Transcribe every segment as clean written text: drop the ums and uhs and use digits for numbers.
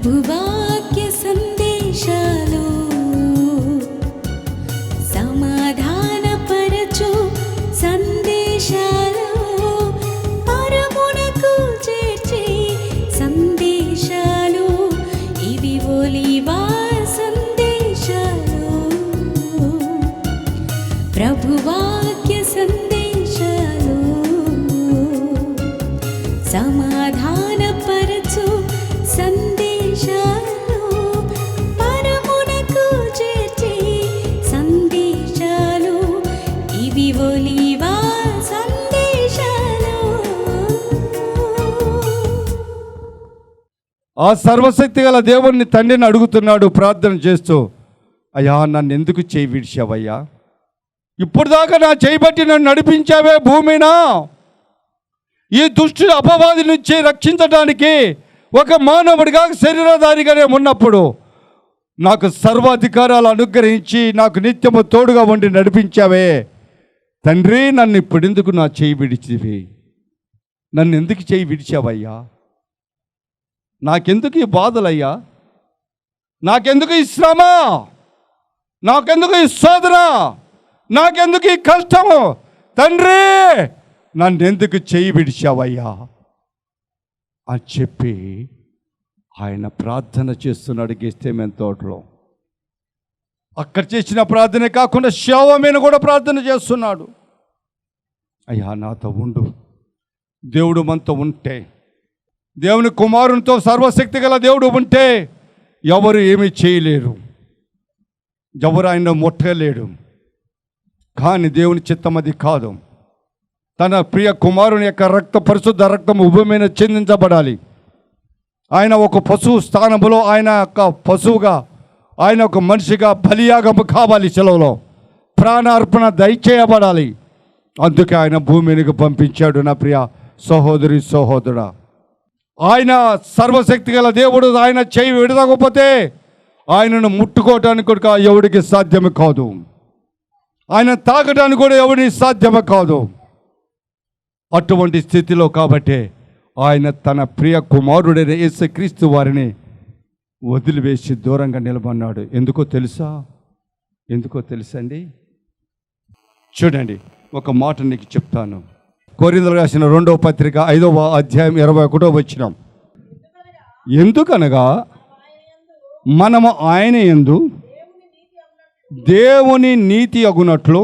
ప్రభువాక్య సందేశాలు సమాధానపరచు సందేశాలు పరమునకు చేర్చే సందేశాలు ఇవి ఒలీవా సందేశాలు. ప్రభువాక్య సందేశాలు సమాధానపరచు సందేశాలు పరమునకు చేర్చే సందేశాలు ఇవి ఒలీవా సందేశాలు. ఆ సర్వశక్తి గల దేవుణ్ణి తండ్రిని అడుగుతున్నాడు ప్రార్థన చేస్తూ, అయ్యా నన్ను ఎందుకు చేయి విడిచావయ్యా? ఇప్పుడు దాకా నా చేయబట్టి నన్ను నడిపించావే భూమినా. ఈ దుష్టు అపవాది నుంచి రక్షించడానికి ఒక మానవుడిగా శరీరధారిగానే ఉన్నప్పుడు నాకు సర్వాధికారాలు అనుగ్రహించి నాకు నిత్యము తోడుగా ఉండి నడిపించావే తండ్రి. నన్ను ఇప్పుడెందుకు నా చేయి విడిచివి? నన్ను ఎందుకు చేయి విడిచావయ్యా? నాకెందుకు ఈ బాధలయ్యా? నాకెందుకు ఈ శ్రమ? నాకెందుకు ఈ శోధన? నాకెందుకు ఈ కష్టము? తండ్రి నన్ను ఎందుకు చేయి విడిచావయ్యా అని చెప్పి ఆయన ప్రార్థన చేస్తున్నాడు గెత్సేమనే తోటలో. అక్కడ చేసిన ప్రార్థనే కాకుండా శవ మీద కూడా ప్రార్థన చేస్తున్నాడు. అయ్యా నాతో ఉండు, దేవుడు మనతో ఉంటే, దేవుని కుమారునితో సర్వశక్తి గల దేవుడు ఉంటే ఎవరు ఏమీ చేయలేరు, ఎవరు ఆయన ముట్టలేడు. కానీ దేవుని చిత్తం అది కాదు. తన ప్రియ కుమారుని యొక్క రక్త పరిశుద్ధ రక్తం ఉభయమైన చెందించబడాలి. ఆయన ఒక పశువు స్థానంలో ఆయన యొక్క పశువుగా, ఆయన ఒక మనిషిగా బలియాగము కావాలి, సెలవులో ప్రాణార్పణ దయచేయబడాలి. అందుకే ఆయన భూమికి పంపించాడు. నా ప్రియ సహోదరి సహోదరుడా, ఆయన సర్వశక్తి గల దేవుడు. ఆయన చేయి విడదకపోతే ఆయనను ముట్టుకోవటానికి కూడా ఎవడికి సాధ్యమే కాదు. ఆయన తాకడానికి కూడా ఎవరికి సాధ్యమే కాదు. అటువంటి స్థితిలో కాబట్టి ఆయన తన ప్రియ కుమారుడైన యేసుక్రీస్తు వారిని వదిలివేసి దూరంగా నిలబడినాడు. ఎందుకో తెలుసా? ఎందుకో తెలుసండి? చూడండి, ఒక మాట నీకు చెప్తాను. కొరింథీయులకు రాసిన 2వ పత్రిక 5వ అధ్యాయం 21వ వచనం. ఎందుకనగా మనము ఆయన యందు దేవుని నీతి అగునట్లు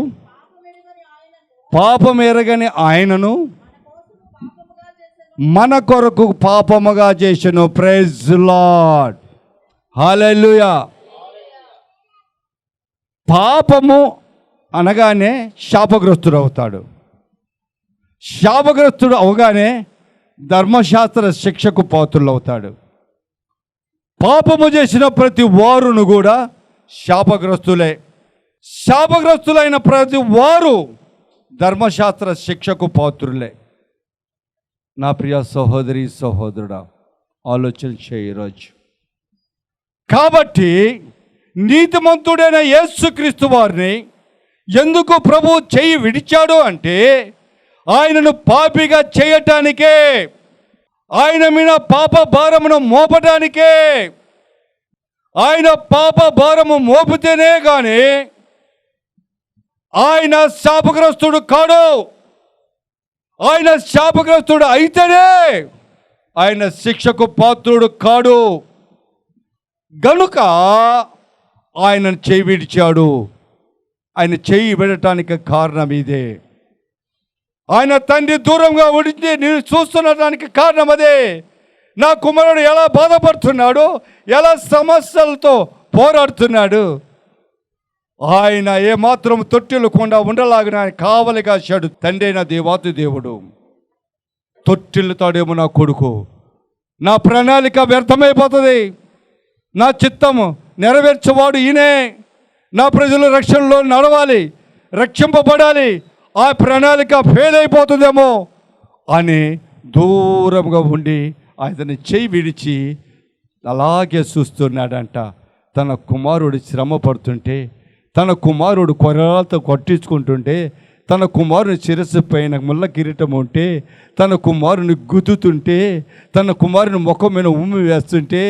పాపమెరగని ఆయనను మన కొరకు పాపముగా చేసెను. ప్రైజ్ లార్డ్, హల్లెలూయా. పాపము అనగానే శాపగ్రస్తుడు అవుతాడు. శాపగ్రస్తుడు అవగానే ధర్మశాస్త్ర శిక్షకు పాత్రులు అవుతాడు. పాపము చేసిన ప్రతి వారును కూడా శాపగ్రస్తులే. శాపగ్రస్తులైన ప్రతి వారు ధర్మశాస్త్ర శిక్షకు పాత్రులే. నా ప్రియ సహోదరి సహోదరుడా, ఆలోచన చేయి ఈరోజు. కాబట్టి నీతిమంతుడైన యేసుక్రీస్తు వారిని ఎందుకు ప్రభు చేయి విడిచాడు అంటే, ఆయనను పాపిగా చేయటానికే, ఆయన మీద పాప భారమును మోపటానికే. ఆయన పాప భారము మోపితేనే కానీ ఆయన శాపగ్రస్తుడు కాడు. ఆయన శాపగ్రస్తుడు అయితేనే ఆయన శిక్షకు పాత్రుడు కాడు. గనుక ఆయన చేయి విడిచాడు. ఆయన చేయి విడటానికి కారణం ఇదే. ఆయన తండ్రి దూరంగా ఉండి నేను చూస్తున్నదానికి కారణం అదే. నా కుమారుడు ఎలా బాధపడుతున్నాడు, ఎలా సమస్యలతో పోరాడుతున్నాడు. ఆయన ఏమాత్రం తొట్టిల్లకుండా ఉండలాగిన ఆయన కావలి కాశాడు తండ్రి అయిన దేవాతి దేవుడు. తొట్టిల్లుతాడేమో నా కొడుకు, నా ప్రణాళిక వ్యర్థమైపోతుంది, నా చిత్తము నెరవేర్చేవాడు ఈయనే, నా ప్రజలు రక్షణలో నడవాలి, రక్షింపబడాలి, ఆ ప్రణాళిక ఫెయిల్ అయిపోతుందేమో అని దూరంగా ఉండి ఆయనని చేయి విడిచి అలాగే చూస్తున్నాడంట. తన కుమారుడు శ్రమ పడుతుంటే, తన కుమారుడు కొరలతో కొట్టించుకుంటుంటే, తన కుమారుని శిరస్సు పైన ముళ్ళ కిరీటం ఉంటే, తన కుమారుని గుద్దుతుంటే, తన కుమారుని ముఖం మీద ఉమ్మి వేస్తుంటే,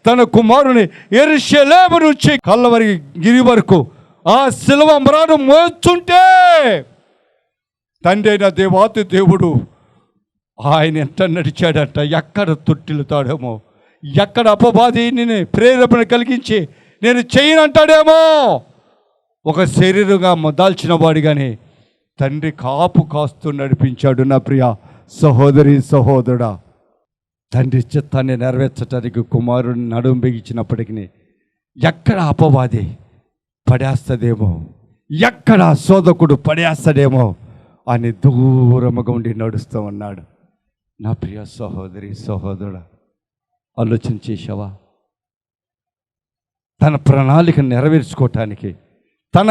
తన కుమారుని యెరూషలేము నుంచి కల్వరి గిరి వరకు ఆ శిలువ మ్రాను మోస్తుంటే, తండ్రి అయిన దేవాతి దేవుడు ఆయన ఎంత నడిచాడంట. ఎక్కడ తొట్టిల్లుతాడేమో, ఎక్కడ అపవాదిని ప్రేరేపణ కలిగించి నేను చేయనంటాడేమో. ఒక శరీరంగా దాల్చిన వాడిగానే తండ్రి కాపు కాస్తూ నడిపించాడు. నా ప్రియ సహోదరి సహోదరుడా, తండ్రి చిత్తాన్ని నెరవేర్చడానికి కుమారుడిని నడుము బిగించినప్పటికీ ఎక్కడ అపవాది పడేస్తుందేమో, ఎక్కడ శోధకుడు పడేస్తాడేమో అని దూరముగా ఉండి నడుస్తూ ఉన్నాడు. నా ప్రియ సహోదరి సహోదరుడా, ఆలోచన చేశావా? తన ప్రణాళిక నెరవేర్చుకోవటానికి తన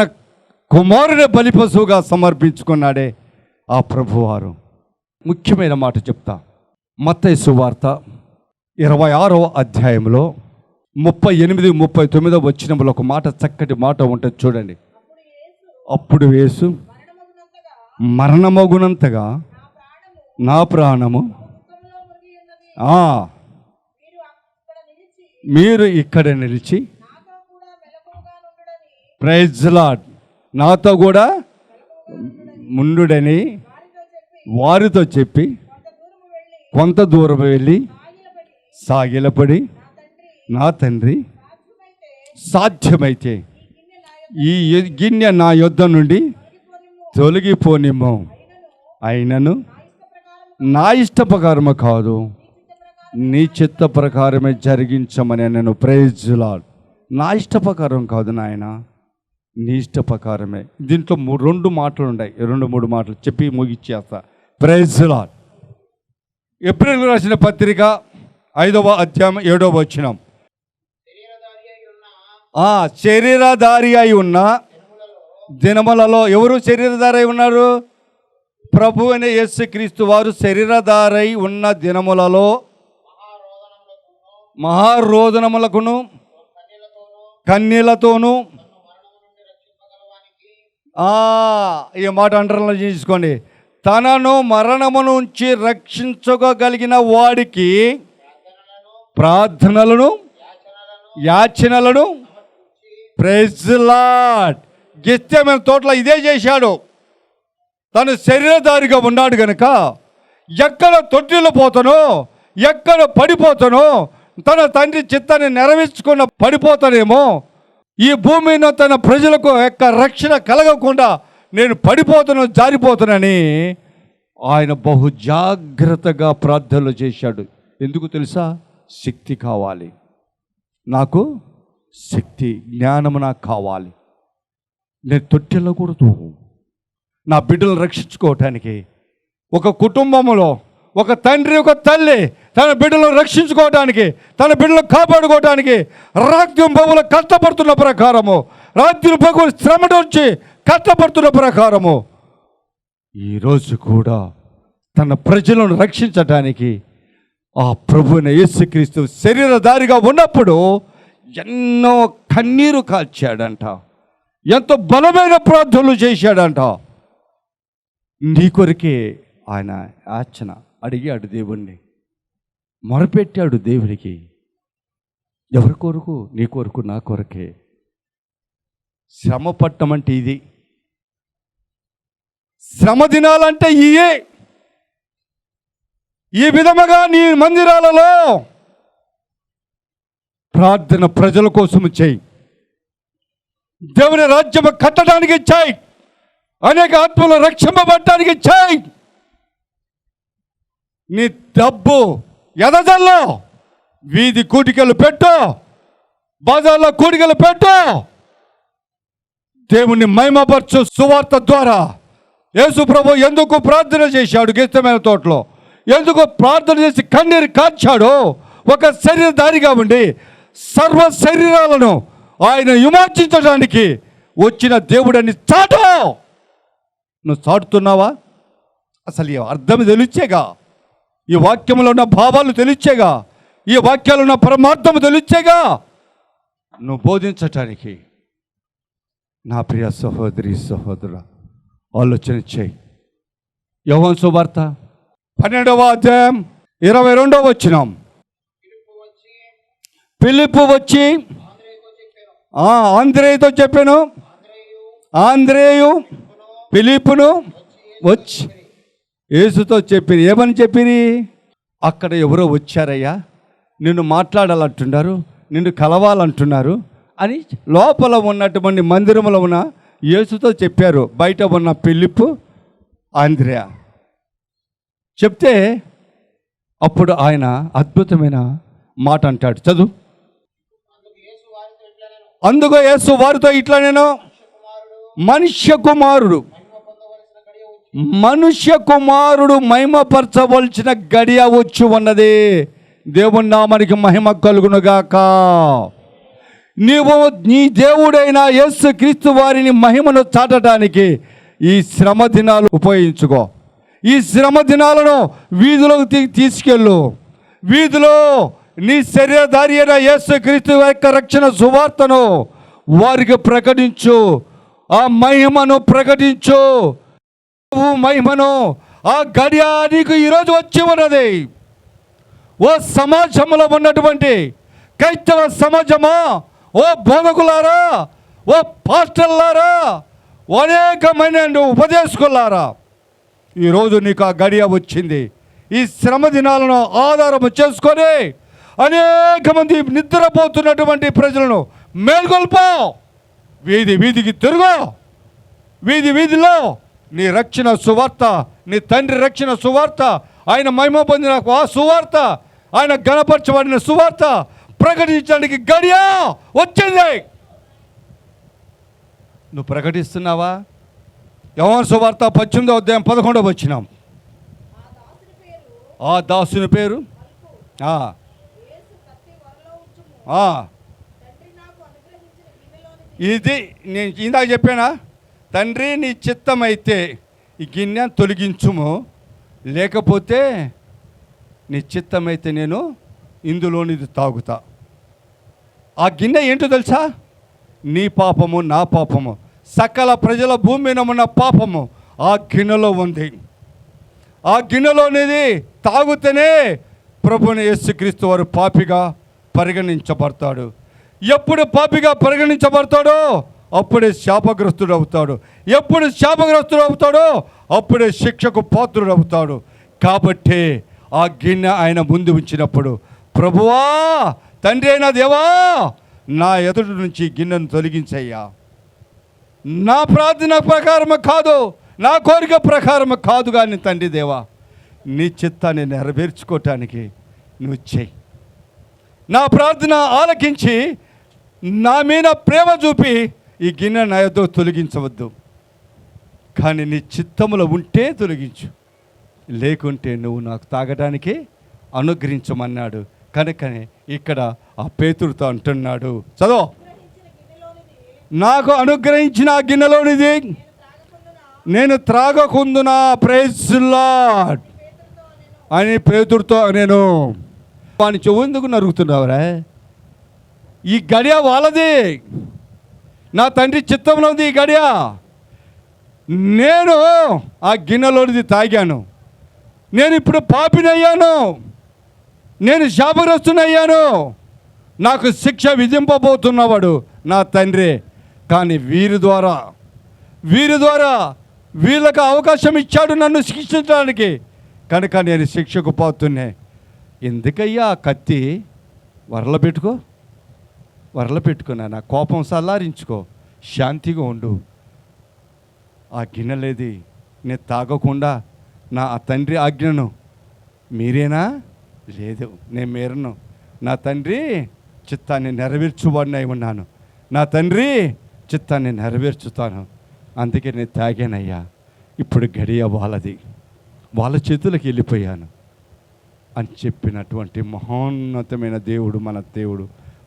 కుమారుని బలిపశువుగా సమర్పించుకున్నాడే ఆ ప్రభువారు. ముఖ్యమైన మాట చెప్తా. మత్తయి సువార్త 26వ అధ్యాయంలో 38-39 వచనంలో ఒక మాట, చక్కటి మాట ఉంటుంది చూడండి. అప్పుడు యేసు మరణమగునంతగా నా ప్రాణము మీరు ఇక్కడ నిలిచి ప్రైజ్ లార్డ్ నాతో కూడా ముందుడని వారితో చెప్పి కొంత దూరం వెళ్ళి సాగిలపడి, నా తండ్రి సాధ్యమైతే ఈ గిన్నె నా యొద్ద నుండి తొలగిపోనిమ్మో, అయినను నా ఇష్ట ప్రకారము కాదు నీ చిత్త ప్రకారమే జరిగించమని నేను. Praise lord. నా ఇష్ట ప్రకారం కాదు నాయన, నీ ఇష్ట ప్రకారమే. దీంట్లో 2 మాటలు ఉన్నాయి, 2-3 మాటలు చెప్పి ముగిచ్చేస్తా. Praise lord. ఏప్రిల్ రాసిన పత్రిక 5వ అధ్యాయం 7వ వచనం. శరీరధారి అయి ఉన్న దినములలో ఎవరు శరీరధారి అయి ఉన్నారు? ప్రభు అయిన యేసుక్రీస్తు వారు శరీరధారై ఉన్న దినములలో మహారోదనములకును కన్నీళ్లతోనూ, ఈ మాట అండర్లైన్ చేసుకోండి, తనను మరణము నుంచి రక్షించుకోగలిగిన వాడికి ప్రార్థనలను యాచనలను. Praise lord. గెత్సేమనే తోటలో ఇదే చేశాడు. తను శరీరధారిగా ఉన్నాడు కనుక ఎక్కడ తొట్టిల్లు పోతానో, ఎక్కడ పడిపోతానో, తన తండ్రి చిత్తాన్ని నెరవేర్చుకున్న పడిపోతానేమో, ఈ భూమిలో తన ప్రజలకు యొక్క రక్షణ కలగకుండా నేను పడిపోతాను, జారిపోతానని ఆయన బహు జాగ్రత్తగా ప్రార్థనలు చేశాడు. ఎందుకు తెలుసా? శక్తి కావాలి నాకు, శక్తి జ్ఞానము నాకు కావాలి. నేను తొట్టిల్లకూడదు. నా బిడ్డలు రక్షించుకోవటానికి ఒక కుటుంబంలో ఒక తండ్రి ఒక తల్లి తన బిడ్డలను రక్షించుకోవడానికి, తన బిడ్డలను కాపాడుకోవడానికి రాత్రి పగులు కష్టపడుతున్న ప్రకారము, రాత్రి పగులు శ్రమ నుంచి కష్టపడుతున్న ప్రకారము ఈరోజు కూడా తన ప్రజలను రక్షించటానికి ఆ ప్రభువైన యేసుక్రీస్తు శరీరధారిగా ఉన్నప్పుడు ఎన్నో కన్నీరు కాల్చాడంట, ఎంతో బలమైన ప్రార్థనలు చేశాడంట. నీ కొరికే ఆయన యాచన అడిగాడు దేవుణ్ణి, మొరపెట్టాడు దేవునికి. ఎవరి కొరకు? నీ కొరకు, నా కొరకే. శ్రమ పట్టమంటే ఇది, శ్రమ దినాలంటే ఇయే. ఈ విధముగా నీ మందిరాలలో ప్రార్థన ప్రజల కోసం చేయి, దేవుని రాజ్యం కట్టడానికి చేయి, అనేక ఆత్మలు రక్షింపబడటానికి చేయి. నీ డబ్బు ఎదజల్లో వీధి కూడికలు పెట్టు, బజార్లో కూడికలు పెట్టు, దేవుణ్ణి మహిమపరచు. సువార్త ద్వారా యేసు ప్రభు ఎందుకు ప్రార్థన చేశాడు గెత్సేమనే తోటలో? ఎందుకు ప్రార్థన చేసి కన్నీరు కార్చాడు? ఒక శరీరధారిగా ఉండి సర్వ శరీరాలను ఆయన విమోచించడానికి వచ్చిన దేవుడని చాటు. నువ్వు చాటుతున్నావా? అసలు ఈ అర్థం తెలిచేగా, ఈ వాక్యంలో ఉన్న భావాలు తెలిచేగా, ఈ వాక్యాలు ఉన్న పరమార్థము తెలిచేగా నువ్వు బోధించటానికి. నా ప్రియ సహోదరి సహోదరుడా, ఆలోచన చేయి. యోహాను సువార్త 12వ అధ్యాయం 22వ వచనం. ఫిలిప్పు వచ్చి ఆంద్రేయుతో చెప్పాను. ఆంద్రేయు ఫిలిప్పును వచ్చి యేసుతో చెప్పిరి. ఏమని చెప్పిరి? అక్కడ ఎవరో వచ్చారయ్యా, నిన్ను మాట్లాడాలంటున్నారు, నిన్ను కలవాలంటున్నారు అని లోపల ఉన్నటువంటి మందిరంలో ఉన్న యేసుతో చెప్పారు. బయట ఉన్న ఫిలిప్పు, ఆంద్రేయ చెప్తే అప్పుడు ఆయన అద్భుతమైన మాట అంటాడు. చదువు. అందుకు యేసు వారితో ఇట్లా, నేను మనుష్య కుమారుడు మహిమపరచవలసిన గడియ వచ్చి ఉన్నది. దేవుని నామానికి మహిమ కలుగునుగాక. నీవు నీ దేవుడైన యేసు క్రీస్తు వారిని మహిమను చాటడానికి ఈ శ్రమ దినాలు ఉపయోగించుకో. ఈ శ్రమ దినాలను వీధిలోకి తీసుకెళ్ళు. వీధిలో నీ శరీరధారి అయిన యేసు క్రీస్తు యొక్క రక్షణ సువార్తను వారికి ప్రకటించు. ఆ మహిమను ప్రకటించు. మహిమను ఆ గడియ నీకు ఈరోజు వచ్చి ఉన్నది. ఓ సమాజంలో ఉన్నటువంటి క్రైస్తవ సమాజమా, ఓ బోధకులారా, ఓ పాస్టర్లారా, అనేకమైన ఉపదేశకులారా, ఈరోజు నీకు ఆ గడియ వచ్చింది. ఈ శ్రమ దినాలను ఆధారం చేసుకొని అనేక మంది నిద్రపోతున్నటువంటి ప్రజలను మేల్కొల్పో. వీధికి తిరుగు. వీధిలో నీ రక్షణ సువార్త, నీ తండ్రి రక్షణ సువార్త, ఆయన మహిమ పొందిన ఆ సువార్త, ఆయన గణపరచబడిన సువార్త ప్రకటించడానికి గడియ వచ్చింది. నువ్వు ప్రకటిస్తున్నావా? యోహాను సువార్త 18వ అధ్యాయం 11వ వచనం. ఆ దాసుని పేరు ఇది నేను ఇందాక చెప్పానా? తండ్రి, నీ చిత్తమైతే ఈ గిన్నె తొలగించుము, లేకపోతే నీ చిత్తమైతే నేను ఇందులోనిది తాగుతా. ఆ గిన్నె ఏంటో తెలుసా? నీ పాపము, నా పాపము, సకల ప్రజల భూమి మీద ఉన్న పాపము ఆ గిన్నెలో ఉంది. ఆ గిన్నెలోనిది తాగుతేనే ప్రభువుని యేసుక్రీస్తు వారు పాపిగా పరిగణించబడతాడు. ఎప్పుడు పాపిగా పరిగణించబడతాడో అప్పుడే శాపగ్రస్తుడు అవుతాడు. ఎప్పుడు శాపగ్రస్తుడు అవుతాడో అప్పుడే శిక్షకు పాత్రుడు అవుతాడు. కాబట్టి ఆ గిన్నె ఆయన ముందు ఉంచినప్పుడు, ప్రభువా, తండ్రి అయిన దేవా, నా ఎదుటి నుంచి గిన్నెను తొలగించయ్యా. నా ప్రార్థన ప్రకారము కాదు, నా కోరిక ప్రకారము కాదు, కానీ తండ్రి దేవా, నీ చిత్తాన్ని నెరవేర్చుకోవటానికి నువ్వు చెయ్యి. నా ప్రార్థన ఆలకించి నా మీద ప్రేమ చూపి ఈ గిన్నె నా యొద్ద తొలగించవద్దు, కానీ నీ చిత్తములో ఉంటే తొలగించు, లేకుంటే నువ్వు నాకు తాగడానికి అనుగ్రహించమన్నాడు. కనుకనే ఇక్కడ ఆ పేతురుతో అంటున్నాడు, చదువు. నాకు అనుగ్రహించిన ఆ గిన్నెలోనిది నేను త్రాగకుందునా, ప్రైజ్ లార్డ్ అని పేతురుతో నేను. వాని చెవుందుకు నరుగుతున్నావురా? ఈ గడియ వాళ్ళది, నా తండ్రి చిత్తంలో ఉంది ఈ గడియ. నేను ఆ గిన్నెలోనిది తాగాను. నేను ఇప్పుడు పాపినయ్యాను, నేను శాపగ్రస్తునయ్యాను. నాకు శిక్ష విధింపబోతున్నవాడు నా తండ్రి. కానీ వీరి ద్వారా వీళ్ళకి అవకాశం ఇచ్చాడు నన్ను శిక్షించడానికి. కనుక నేను శిక్షకు పోతున్నే. ఎందుకయ్యా ఆ కత్తి? వరల పెట్టుకున్నా, నా కోపం సల్లారించుకో, శాంతిగా ఉండు. ఆ గిన్నెలేది నేను తాగకుండా నా తండ్రి ఆజ్ఞను మీరేనా? లేదు, నేను మీరను. నా తండ్రి చిత్తాన్ని నెరవేర్చువాడినై ఉన్నాను. నా తండ్రి చిత్తాన్ని నెరవేర్చుతాను. అందుకే నేను తాగానయ్యా. ఇప్పుడు గడియ వాళ్ళది, వాళ్ళ చేతులకు వెళ్ళిపోయాను అని చెప్పినటువంటి మహోన్నతమైన దేవుడు,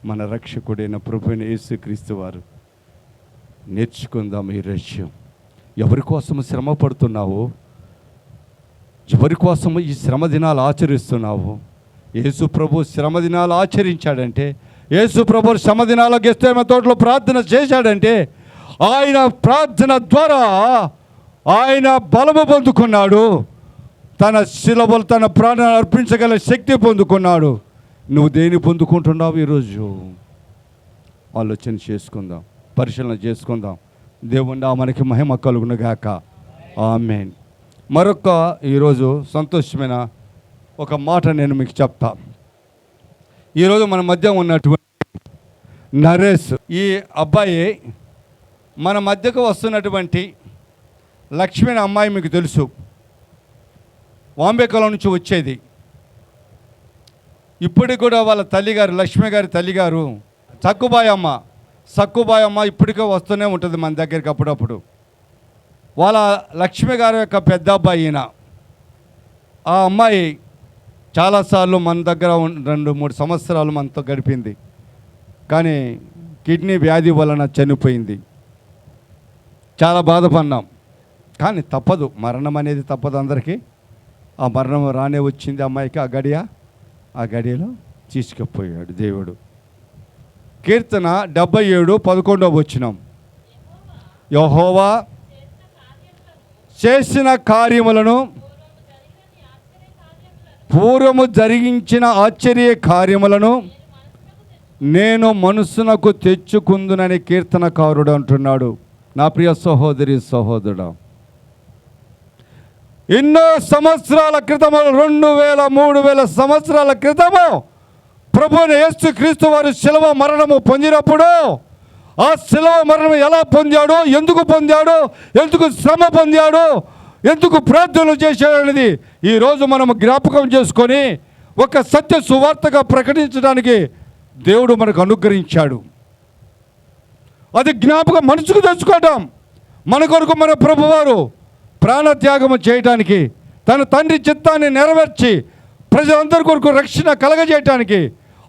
మన రక్షకుడైన ప్రభువైన యేసుక్రీస్తు వారు. నేర్చుకుందాం ఈ రహస్యం. ఎవరి కోసము శ్రమ పడుతున్నావు? ఎవరి కోసము ఈ శ్రమ దినాలు ఆచరిస్తున్నావు? యేసు ప్రభు శ్రమ దినాలు ఆచరించాడంటే, యేసు ప్రభు శ్రమ దినాల గెస్తేమ తోటలో ప్రార్థన చేశాడంటే, ఆయన ప్రార్థన ద్వారా ఆయన బలము పొందుకున్నాడు, తన శిలవలు తన ప్రాణాలు అర్పించగల శక్తి పొందుకున్నాడు. నువ్వు దేని పొందుకుంటున్నావు? ఈరోజు ఆలోచన చేసుకుందాం, పరిశీలన చేసుకుందాం. దేవుడా మనకి మహిమ కలుగును గాక. ఆమేన్. మరొక ఈరోజు సంతోషమైన ఒక మాట నేను మీకు చెప్తా. ఈరోజు మన మధ్య ఉన్నటువంటి నరేష్, ఈ అబ్బాయి మన మధ్యకు వస్తున్నటువంటి లక్ష్మి అనే అమ్మాయి మీకు తెలుసు, వాంబేకలో నుంచి వచ్చేది. ఇప్పటికి కూడా వాళ్ళ తల్లిగారు, లక్ష్మి గారి తల్లిగారు సక్కుబాయమ్మ ఇప్పటికే వస్తూనే ఉంటుంది మన దగ్గరికి అప్పుడప్పుడు. వాళ్ళ లక్ష్మి గారి యొక్క పెద్ద అబ్బాయి ఈయన. ఆ అమ్మాయి చాలాసార్లు మన దగ్గర 2-3 సంవత్సరాలు మనతో గడిపింది, కానీ కిడ్నీ వ్యాధి వలన చనిపోయింది. చాలా బాధపడినాం, కానీ తప్పదు, మరణం అనేది తప్పదు అందరికీ. ఆ మరణం రానే వచ్చింది అమ్మాయికి. ఆ గడియలో తీసుకుపోయాడు దేవుడు. కీర్తన 77:11 వచనం, యెహోవా చేసిన కార్యములను, పూర్వము జరిగించిన ఆశ్చర్య కార్యములను నేను మనసునకు తెచ్చుకుందునని కీర్తనకారుడు అంటున్నాడు. నా ప్రియ సహోదరి సహోదరుడా, ఎన్నో సంవత్సరాల క్రితము, 2000-3000 సంవత్సరాల క్రితము ప్రభువైన యేసుక్రీస్తు వారు శిలువ మరణము పొందినప్పుడు, ఆ శిలువ మరణం ఎలా పొందాడో, ఎందుకు పొందాడో, ఎందుకు శ్రమ పొందాడో, ఎందుకు ప్రార్థనలు చేశాడు అనేది ఈరోజు మనము జ్ఞాపకం చేసుకొని ఒక సత్య సువార్తగా ప్రకటించడానికి దేవుడు మనకు అనుగ్రహించాడు. అది జ్ఞాపకం మనసుకు తెచ్చుకోవటం. మన కొరకు మన ప్రభువారు ప్రాణత్యాగము చేయటానికి, తన తండ్రి చిత్తాన్ని నెరవేర్చి ప్రజలందరి కొరకు రక్షణ కలగజేయటానికి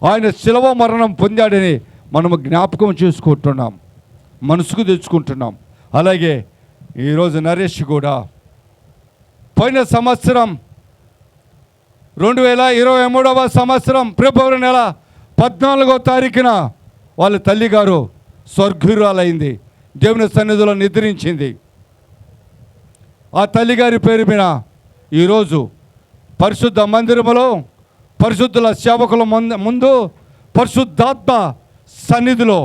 ఆయన శిలువ మరణం పొందాడని మనము జ్ఞాపకం చేసుకుంటున్నాం, మనసుకు తెచ్చుకుంటున్నాం. అలాగే ఈరోజు నరేష్ కూడా పోయిన సంవత్సరం 2023వ సంవత్సరం ఫిబ్రవరి నెల 14వ తారీఖున వాళ్ళ తల్లిగారు స్వర్గీయురాలైంది, దేవుని సన్నిధిలో నిద్రించింది. ఆ తల్లిగారి పేరు మీద ఈరోజు పరిశుద్ధ మందిరములో పరిశుద్ధుల సేవకుల ముందు పరిశుద్ధాత్మ సన్నిధిలో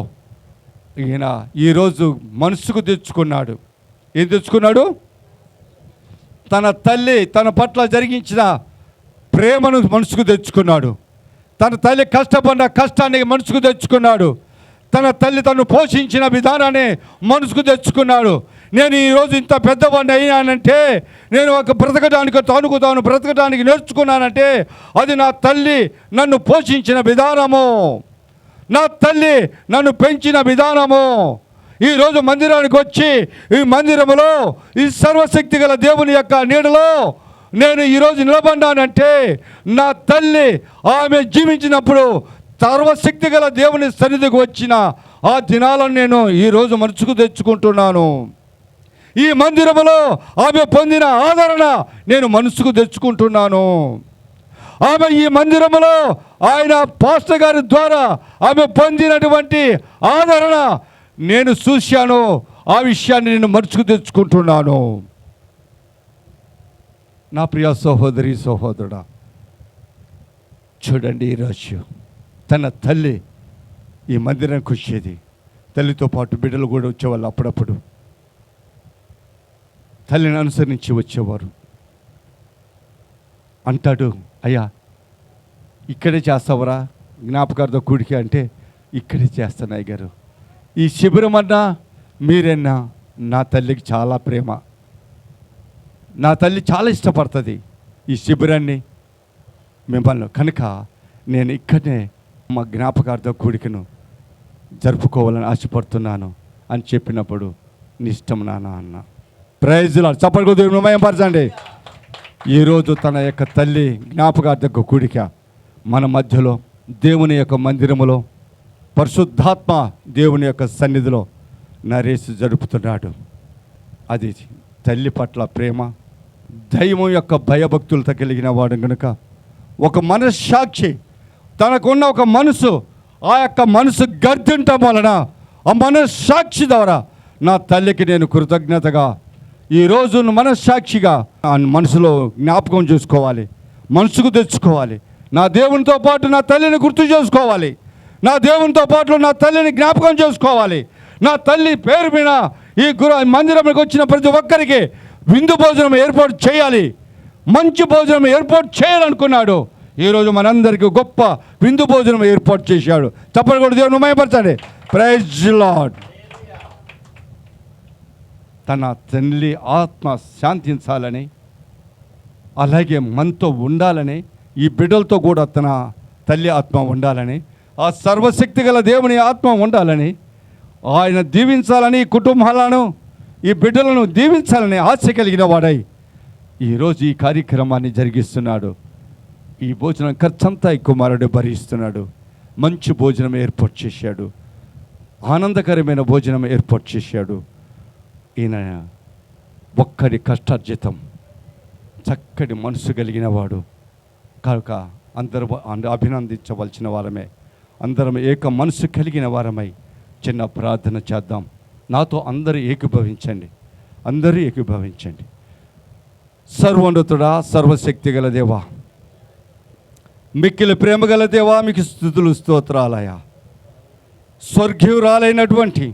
ఈయన ఈరోజు మనసుకు తెచ్చుకున్నాడు. ఏం తెచ్చుకున్నాడు? తన తల్లి తన పట్ల జరిగించిన ప్రేమను మనసుకు తెచ్చుకున్నాడు. తన తల్లి కష్టపడిన కష్టాన్ని మనసుకు తెచ్చుకున్నాడు. తన తల్లి తను పోషించిన విధానాన్ని మనసుకు తెచ్చుకున్నాడు. నేను ఈరోజు ఇంత పెద్దవాడిని అయినానంటే, నేను ఒక బ్రతకడానికి తాను బ్రతకడానికి నేర్చుకున్నానంటే అది నా తల్లి నన్ను పోషించిన విధానము, నా తల్లి నన్ను పెంచిన విధానము. ఈరోజు మందిరానికి వచ్చి ఈ మందిరములో ఈ సర్వశక్తి గల దేవుని యొక్క నీడలో నేను ఈరోజు నిలబడ్డానంటే నా తల్లి ఆమె జీవించినప్పుడు సర్వశక్తి గల దేవుని సన్నిధికి వచ్చిన ఆ దినాలను నేను ఈరోజు మనసుకు తెచ్చుకుంటున్నాను. ఈ మందిరములో ఆమె పొందిన ఆదరణ నేను మనసుకు తెచ్చుకుంటున్నాను. ఆమె ఈ మందిరములో ఆయన పాస్టర్ గారి ద్వారా ఆమె పొందినటువంటి ఆదరణ నేను చూశాను. ఆ విషయాన్ని నేను మనసుకు తెచ్చుకుంటున్నాను. నా ప్రియ సహోదరి సహోదరుడా, చూడండి, ఈరోజు తన తల్లి ఈ మందిరానికి వచ్చేది. తల్లితో పాటు బిడ్డలు కూడా వచ్చేవాళ్ళు. అప్పుడప్పుడు తల్లిని అనుసరించి వచ్చేవారు. అంటాడు, అయ్యా ఇక్కడే చేస్తావరా జ్ఞాపకార్థ కూడికి అంటే, ఇక్కడే చేస్తాను అయ్యగారు. ఈ శిబిరం అన్నా మీరన్నా నా తల్లికి చాలా ప్రేమ. నా తల్లి చాలా ఇష్టపడుతుంది ఈ శిబిరాన్ని, మిమ్మల్ని. కనుక నేను ఇక్కడనే మా జ్ఞాపకార్థ కూడికను జరుపుకోవాలని ఆశపడుతున్నాను అని చెప్పినప్పుడు, నీ ఇష్టం నాన్న అన్న. Praise lord. చప్పట్లు దేవుని మహిమపరచండి. ఈరోజు తన యొక్క తల్లి జ్ఞాపకార్థ కూడిక మన మధ్యలో దేవుని యొక్క మందిరములో పరిశుద్ధాత్మ దేవుని యొక్క సన్నిధిలో నరేష్ జరుపుతున్నాడు. అది తల్లి పట్ల ప్రేమ, దైవం యొక్క భయభక్తులతో కలిగిన వాడు కనుక ఒక మనస్సాక్షి, తనకున్న ఒక మనసు, ఆ యొక్క మనసు గర్దించడం వలన ఆ మనస్సాక్షి ద్వారా నా తల్లికి నేను కృతజ్ఞతగా ఈరోజు మనస్సాక్షిగా మనసులో జ్ఞాపకం చేసుకోవాలి, మనసుకు తెచ్చుకోవాలి. నా దేవునితో పాటు నా తల్లిని గుర్తు చేసుకోవాలి, నా దేవునితో పాటు నా తల్లిని జ్ఞాపకం చేసుకోవాలి. నా తల్లి పేరు మీద ఈ మందిరంలోకి వచ్చిన ప్రతి ఒక్కరికి విందు భోజనం ఏర్పాటు చేయాలి, మంచి భోజనం ఏర్పాటు చేయాలనుకున్నాడు. ఈరోజు మనందరికీ గొప్ప విందు భోజనం ఏర్పాటు చేశాడు. చెప్పండి కూడా దేవుని మహిమపరచండి. Praise lord. తన తల్లి ఆత్మ శాంతించాలని, అలాగే మనతో ఉండాలని, ఈ బిడ్డలతో కూడా తన తల్లి ఆత్మ ఉండాలని, ఆ సర్వశక్తి గల దేవుని ఆత్మ ఉండాలని, ఆయన దీవించాలని, ఈ కుటుంబాలను ఈ బిడ్డలను దీవించాలని ఆశ కలిగిన వాడై ఈరోజు ఈ కార్యక్రమాన్ని జరిగిస్తున్నాడు. ఈ భోజనం ఖర్చంతా ఈ కుమారుడు భరిస్తున్నాడు. మంచి భోజనం ఏర్పాటు చేశాడు, ఆనందకరమైన భోజనం ఏర్పాటు చేశాడు. ఈయన ఒక్కడి కష్టార్జితం, చక్కటి మనసు కలిగిన వాడు కనుక అందరూ అభినందించవలసిన వారమే. అందరం ఏక మనసు కలిగిన వారమై చిన్న ప్రార్థన చేద్దాం. నాతో అందరూ ఏకీభవించండి, అందరూ ఏకీభవించండి. సర్వోన్నతుడా, సర్వశక్తి గల దేవా, మిక్కిలి ప్రేమ గల దేవా, మీకు స్తుతులు స్తోత్రాలయా. స్వర్గీయురాలైనటువంటి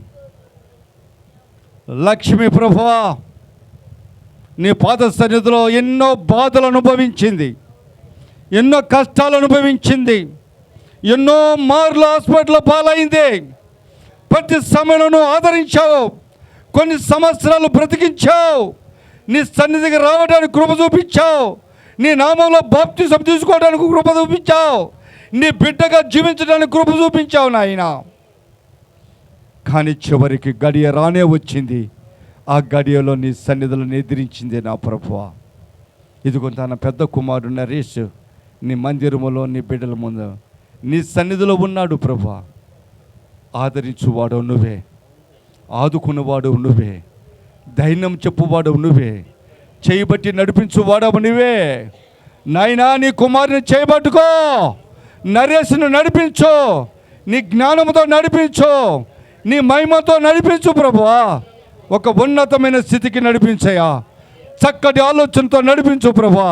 లక్ష్మీ ప్రభువా, నీ పాద సన్నిధిలో ఎన్నో బాధలు అనుభవించింది, ఎన్నో కష్టాలు అనుభవించింది, ఎన్నో మార్లు హాస్పిటల్ పాలైంది. ప్రతి సమయంలో ఆదరించావు, కొన్ని సంవత్సరాలు బ్రతికించావు, నీ సన్నిధికి రావడానికి కృప చూపించావు, నీ నామంలో బాప్తిసం తీసుకోవడానికి కృప చూపించావు, నీ బిడ్డగా జీవించడానికి కృప చూపించావు నాయన. కానీ చివరికి గడియ రానే వచ్చింది. ఆ గడియలో నీ సన్నిధిలో ఎదిరించింది నా ప్రభువా. ఇదిగో తన పెద్ద కుమారుడు నరేష్ నీ మందిరములో నీ బిడ్డల ముందు నీ సన్నిధిలో ఉన్నాడు ప్రభువా. ఆదరించువాడు నువ్వే, ఆదుకున్నవాడు నువ్వే, ధైర్యం చెప్పువాడు నువ్వే, చేయబట్టి నడిపించువాడవు నువ్వే. నాయనా, నీ కుమారుని చేయబట్టుకో, నరేష్ను నడిపించు, నీ జ్ఞానంతో నడిపించు, నీ మహిమతో నడిపించు ప్రభువా. ఒక ఉన్నతమైన స్థితికి నడిపించయా, చక్కటి ఆలోచనతో నడిపించు ప్రభువా.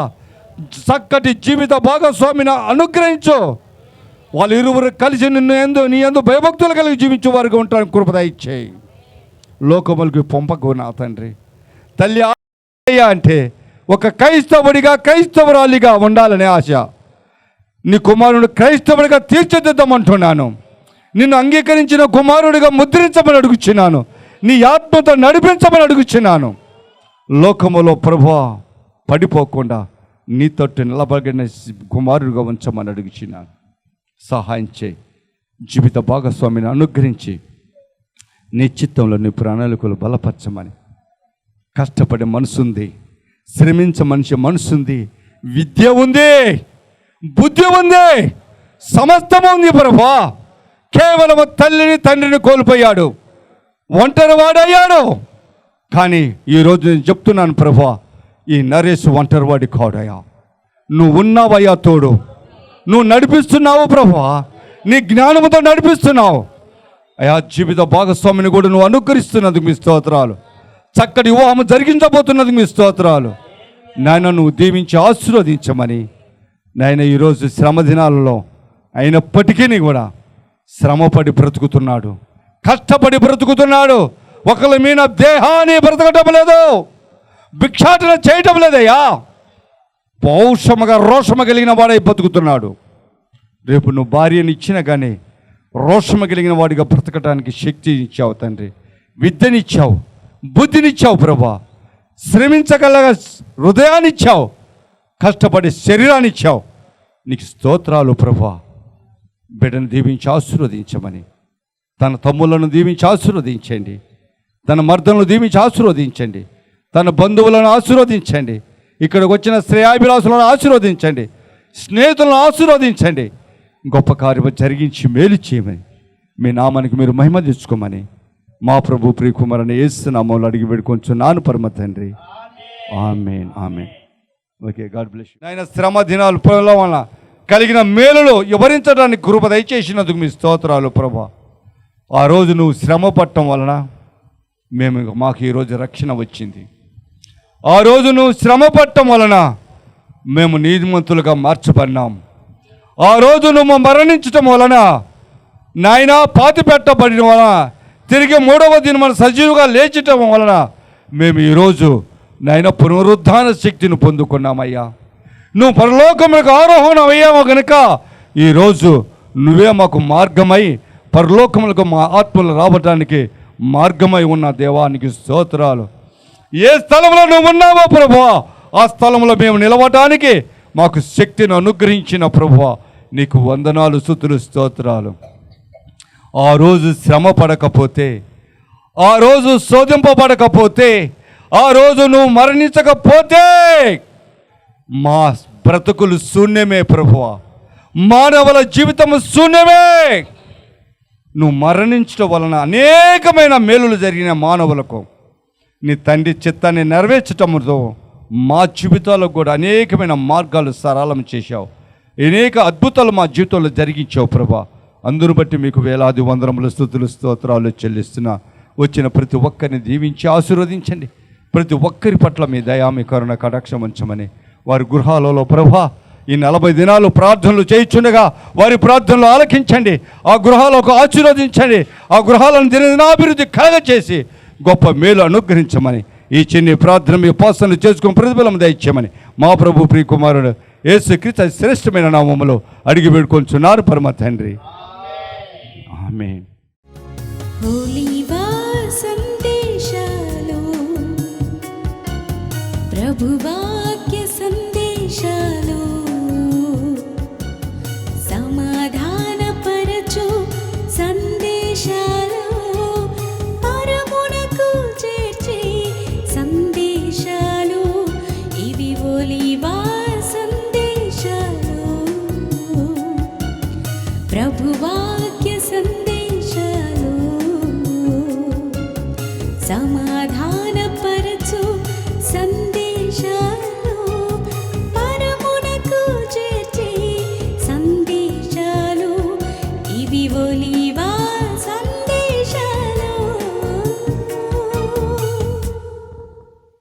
చక్కటి జీవిత భాగస్వామిని అనుగ్రహించు. వాళ్ళు ఇరువురు కలిసి నీ యందు భయభక్తులు కలిగి జీవించే వారికి ఉంటానికి కృపద ఇచ్చేయి. లోకములకి పంపకు నా తండ్రి. తల్లి అంటే ఒక క్రైస్తవుడిగా, క్రైస్తవురాలిగా ఉండాలనే ఆశ. నీ కుమారుడు క్రైస్తవుడిగా తీర్చిదిద్దామంటున్నాను. నిన్ను అంగీకరించిన కుమారుడిగా ముద్రించమని అడుగుచున్నాను. నీ ఆత్మతో నడిపించమని అడుగుచున్నాను. లోకములో ప్రభువా పడిపోకుండా నీ తట్టు నిలబడిన కుమారుడిగా ఉంచమని అడుగుచున్నాను. సహాయం చేయి. జీవిత భాగస్వామిని అనుగ్రహించి నీ చిత్తంలో నీ ప్రణాళికలు బలపరచమని. కష్టపడే మనసుంది, శ్రమించే మనిషి మనసుంది, విద్య ఉంది, బుద్ధి ఉంది, సమస్తము ఉంది ప్రభువా. కేవలం తల్లిని తండ్రిని కోల్పోయాడు, ఒంటరి వాడయ్యాడు. కానీ ఈరోజు నేను చెప్తున్నాను ప్రభువా, ఈ నరేష్ ఒంటరివాడి కాడయ్యా. నువ్వు ఉన్నావయ్యా తోడు, నువ్వు నడిపిస్తున్నావు ప్రభువా, నీ జ్ఞానంతో నడిపిస్తున్నావు అయ్యా. జీవిత భాగస్వామిని కూడా నువ్వు అనుకరిస్తున్నందుకు మీ స్తోత్రాలు. చక్కటి వివాహం జరిగించబోతున్నందుకు మీ స్తోత్రాలు నాయన. నువ్వు దీవించి ఆశీర్వదించమని నాయన. ఈరోజు శ్రమ దినాలలో అయినప్పటికీ కూడా శ్రమపడి బ్రతుకుతున్నాడు, కష్టపడి బ్రతుకుతున్నాడు. ఒకరి మీద దేహాన్ని బ్రతకటం లేదు, భిక్షాటన చేయటం లేదయ్యా. పౌరుషముగా రోషము కలిగిన వాడై బతుకుతున్నాడు. రేపు నువ్వు భార్యని ఇచ్చినా కానీ రోషము కలిగిన వాడిగా బ్రతకటానికి శక్తి ఇచ్చావు తండ్రి, విద్యనిచ్చావు, బుద్ధినిచ్చావు ప్రభా. శ్రమించగల హృదయాన్ని ఇచ్చావు, కష్టపడే శరీరాన్ని ఇచ్చావు. నీకు స్తోత్రాలు ప్రభా. బిడ్డను దీవించి ఆశీర్వదించమని, తన తమ్ములను దీవించి ఆశీర్వదించండి, తన మర్దలను దీవించి ఆశీర్వదించండి, తన బంధువులను ఆశీర్వదించండి, ఇక్కడికి వచ్చిన శ్రేయాభిలాసులను ఆశీర్వదించండి, స్నేహితులను ఆశీర్వదించండి. గొప్ప కార్యము జరిగించి మేలు చేయమని, మీ నామానికి మీరు మహిమ తెచ్చుకోమని మా ప్రభు ప్రియకుమారుని యేసు నామములో అడిగి వేడుకొంచున్నాను పరమ తండ్రి. Amen, amen. Okay, God bless you. ఆయన శ్రమ దినాలు వల్ల కలిగిన మేలులు వివరించడానికి కృప దయచేసినందుకు మీ స్తోత్రాలు ప్రభా. ఆ రోజు నువ్వు శ్రమ పట్టడం వలన మాకు ఈరోజు రక్షణ వచ్చింది. ఆ రోజు నువ్వు శ్రమ పట్టడం వలన మేము నీతిమంతులుగా మార్చబడినాం. ఆ రోజు నువ్వు మరణించటం వలన నాయన పాతి పెట్టబడిన వలన తిరిగి 3వ దినం సజీవుగా లేచటం వలన మేము ఈరోజు నాయన పునరుద్ధాన శక్తిని పొందుకున్నామయ్యా. నువ్వు పరలోకములకు ఆరోహణం అయ్యావు కనుక ఈరోజు నువ్వే మాకు మార్గమై పరలోకములకు మా ఆత్మలు రావటానికి మార్గమై ఉన్న దేవానికి స్తోత్రాలు. ఏ స్థలంలో నువ్వు ఉన్నావో ప్రభువా ఆ స్థలంలో మేము నిలవటానికి మాకు శక్తిని అనుగ్రహించిన ప్రభువా నీకు వందనాలు, స్తుతులు, స్తోత్రాలు. ఆ రోజు శ్రమ పడకపోతే, ఆ రోజు శోధింపబడకపోతే, ఆ రోజు నువ్వు మరణించకపోతే మా బ్రతుకులు శూన్యమే ప్రభువా, మానవుల జీవితము శూన్యమే. నువ్వు మరణించడం వలన అనేకమైన మేలులు జరిగిన మానవులకు నీ తండ్రి చిత్తాన్ని నెరవేర్చటంతో మా జీవితాలకు కూడా అనేకమైన మార్గాలు సరళం చేశావు. అనేక అద్భుతాలు మా జీవితంలో జరిగించావు ప్రభా. అందును బట్టి మీకు వేలాది వందనములు, స్తుతులు, స్తోత్రాలు చెల్లిస్తున్నా. వచ్చిన ప్రతి ఒక్కరిని దీవించి ఆశీర్వదించండి. ప్రతి ఒక్కరి పట్ల మీ దయా, మీ కరుణ కటాక్షం ఉంచమని వారి గృహాలలో ప్రభా ఈ 40 దినాలు ప్రార్థనలు చేయించుండగా వారి ప్రార్థనలు ఆలకించండి. ఆ గృహాలకు ఆశీర్వదించండి. ఆ గృహాలను దినాభివృద్ధి కలగచేసి గొప్ప మేలు అనుగ్రహించమని ఈ చిన్ని ప్రార్థన మీ ఉపాసనలు చేసుకుని ప్రతిఫలం దయచేయమని మా ప్రభు ప్రియకుమారుడు యేసుక్రీస్తు శ్రేష్టమైన నామములో అడిగి వేడుకొంచున్నారు పరమ తండ్రి. ఆమేన్. ఒలీవ సందేశాలు, ప్రభువాక్య సందేశాలు, సమాధానపరచు సందేశాలు, పరమునకు చేర్చే సందేశాలు, ఇవి ఒలీవ సందేశాలు. ప్రభువా